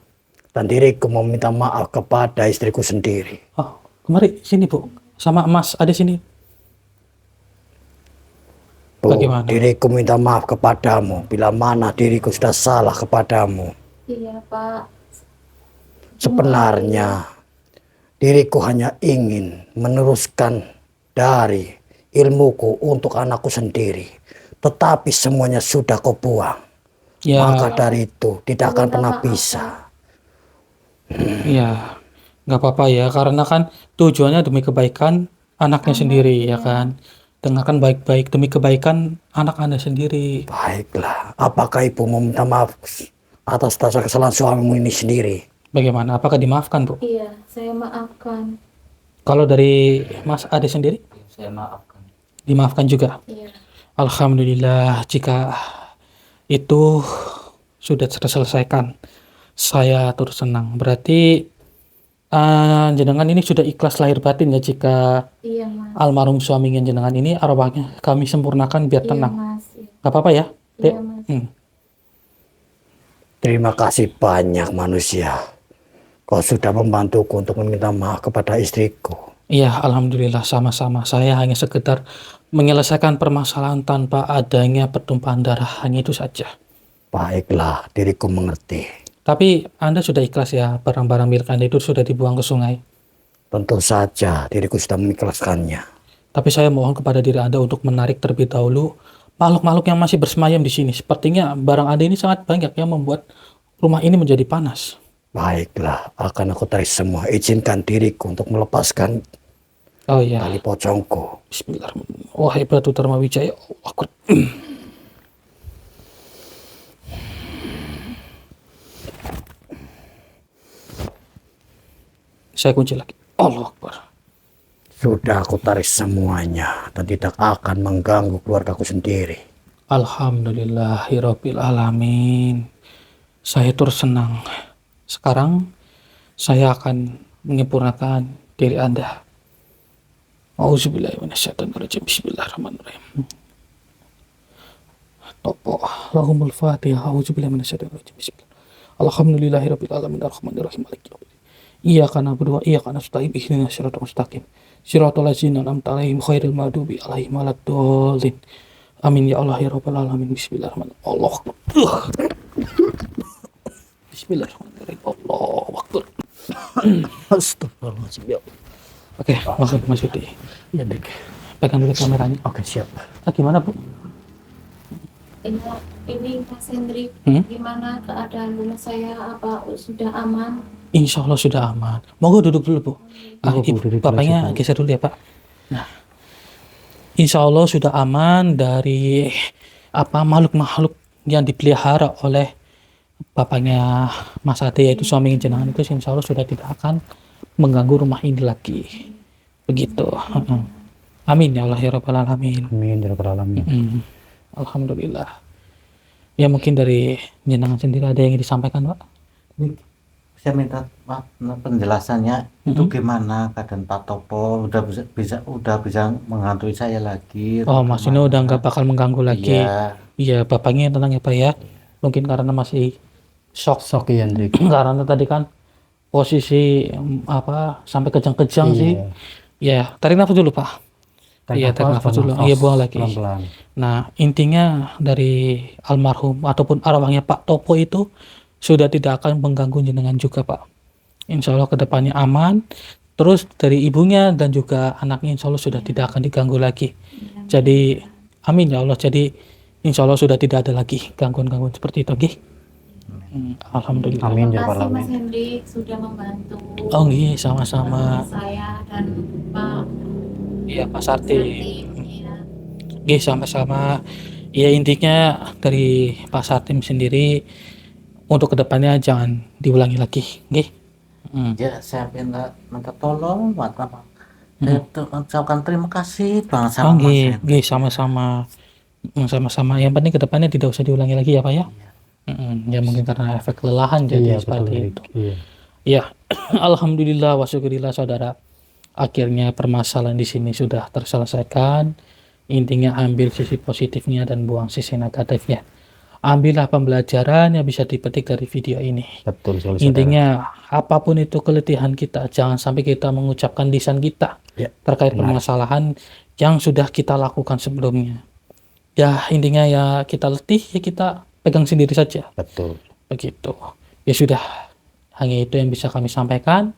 Dan diriku meminta maaf kepada istriku sendiri. Oh, kemari sini Bu, sama Mas ada sini. Bu, Bagaimana? diriku minta maaf kepadamu bila mana diriku sudah salah kepadamu. Iya Pak. Sebenarnya diriku hanya ingin meneruskan dari ilmuku untuk anakku sendiri. Tetapi semuanya sudah kau buang. Ya, Maka dari itu tidak akan pernah bisa. ya, nggak apa-apa ya, karena kan tujuannya demi kebaikan anaknya sendiri ya kan. Dengarkan baik-baik demi kebaikan anak Anda sendiri. Baiklah, apakah ibu mau minta maaf atas dasar kesalahan suamimu ini sendiri? Bagaimana? Apakah dimaafkan Bu? Iya, saya maafkan. Kalau dari Mas Ade sendiri, Saya maafkan. dimaafkan juga. Iya. Alhamdulillah, jika itu sudah terselesaikan, saya turut senang. Berarti jenengan ini sudah ikhlas lahir batin ya, jika Iya Mas. almarhum suami jenengan ini arwahnya kami sempurnakan biar Iya tenang. Mas. Iya. Gak apa-apa ya? Dek? Iya Mas. Terima kasih banyak manusia. Kau sudah membantuku untuk meminta maaf kepada istriku. Iya, alhamdulillah sama-sama. Saya hanya sekedar menyelesaikan permasalahan tanpa adanya pertumpahan darah, hanya itu saja. Baiklah, diriku mengerti. Tapi Anda sudah ikhlas ya, barang-barang milik Anda itu sudah dibuang ke sungai. Tentu saja diriku sudah mengikhlaskannya. Tapi saya mohon kepada diri Anda untuk menarik terlebih dahulu makhluk-makhluk yang masih bersemayam di sini. Sepertinya barang Anda ini sangat banyak yang membuat rumah ini menjadi panas. Baiklah, akan aku tarik semua. Izinkan diriku untuk melepaskan Oh iya, tali pocongku. bismillahirrahmanirrahim. Wahai Batu Dharma Wijaya, Allah Akbar. Saya kunci lagi. Allah Akbar. Sudah aku tarik semuanya dan tidak akan mengganggu keluargaku sendiri. Alhamdulillahirabbil alamin. Saya turut senang. Sekarang saya akan menyempurnakan diri Anda. Auzubillahi minasyaitonirrajim. Bismillahirrahmanirrahim. Topo lahumul fatihah. Auzubillahi minasyaitonirrajim. Bismillah. Alhamdulillahirabbil alamin arrahmanirrahim maliki yaumiddin. Iyyaka na'budu wa iyyaka nasta'in ihdinas siratal mustaqim. Siratal ladzina an'amta 'alaihim ghairil maghdubi alaihim waladdallin. Amin ya Allah ya rabbal alamin. Bismillahirrahmanirrahim. Allah Akbar. Bismillahirrahmanirrahim. Allahu Akbar. Astagfirullahaladzim. Ya. Oke, masuk Mas Yudi. Ya, Dek. Pegang dulu kameranya. Oke, siap. Gimana Bu? Ini Mas Hendrik, gimana keadaan rumah saya? Apa sudah aman? Insya Allah sudah aman. Monggo duduk dulu Bu. Monggo, Bu, duduk dulu, Bapaknya Bu. geser dulu ya Pak. Nah, Insya Allah sudah aman dari makhluk-makhluk yang dipelihara oleh bapaknya Mas Ade, yaitu suami jenengan itu. Insya Allah sudah tidak akan mengganggu rumah ini lagi. Begitu. Amin ya Allah ya rabbal alamin. Amin ya rabbal alamin. Alhamdulillah. Ya mungkin dari jenengan sendiri ada yang ingin disampaikan, Pak? Ini saya minta maaf, penjelasannya itu gimana keadaan Pak Topo udah bisa menghantui saya lagi. Oh, Mas ini udah nggak bakal mengganggu lagi. Iya. Iya, bapaknya tenang ya Pak ya. Mungkin karena masih shock Sok ya Hendrik. karena tadi kan posisi sampai kejang-kejang sih. Ya, tarik nafas dulu Pak. Iya, tarik nafas dulu. Iya, buang lagi. Pelan-pelan. Nah, intinya dari almarhum ataupun arwahnya Pak Topo itu sudah tidak akan mengganggu jenengan juga Pak. Insya Allah kedepannya aman. Terus dari ibunya dan juga anaknya insya Allah sudah tidak akan diganggu lagi. Jadi amin ya Allah. Jadi insya Allah sudah tidak ada lagi gangguan-gangguan seperti itu. Okay? Alhamdulillah. Amin ya Terima kasih Pak Mas Hendrik sudah membantu Oh iya, sama-sama. saya dan Pak Iya Pak Sarti. Iya. Iya, sama-sama. Ya intinya dari Pak Sartim sendiri untuk kedepannya jangan diulangi lagi. Oke? Ya, saya minta tolong buat apa? Saya ucapkan terima kasih banget sama Mas Oke, Hendrik. sama-sama. Sama-sama. Yang penting kedepannya tidak usah diulangi lagi ya Pak ya. Ya mungkin karena efek kelelahan jadi Iya, betul, seperti Hendrik. itu. Iya. Ya, alhamdulillah wa syukurillah saudara. Akhirnya permasalahan di sini sudah terselesaikan. Intinya ambil sisi positifnya dan buang sisi negatifnya. Ambillah pembelajaran yang bisa dipetik dari video ini. Betul sekali. Intinya apapun itu keletihan kita, jangan sampai kita mengucapkan lisan kita Ya, terkait benar. permasalahan yang sudah kita lakukan sebelumnya. Ya intinya ya kita letih ya kita pegang sendiri saja. Betul. Begitu. Ya sudah, hanya itu yang bisa kami sampaikan.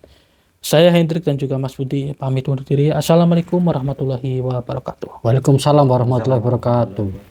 Saya Hendrik dan juga Mas Budi pamit undur diri. Assalamualaikum warahmatullahi wabarakatuh. Waalaikumsalam warahmatullahi wabarakatuh.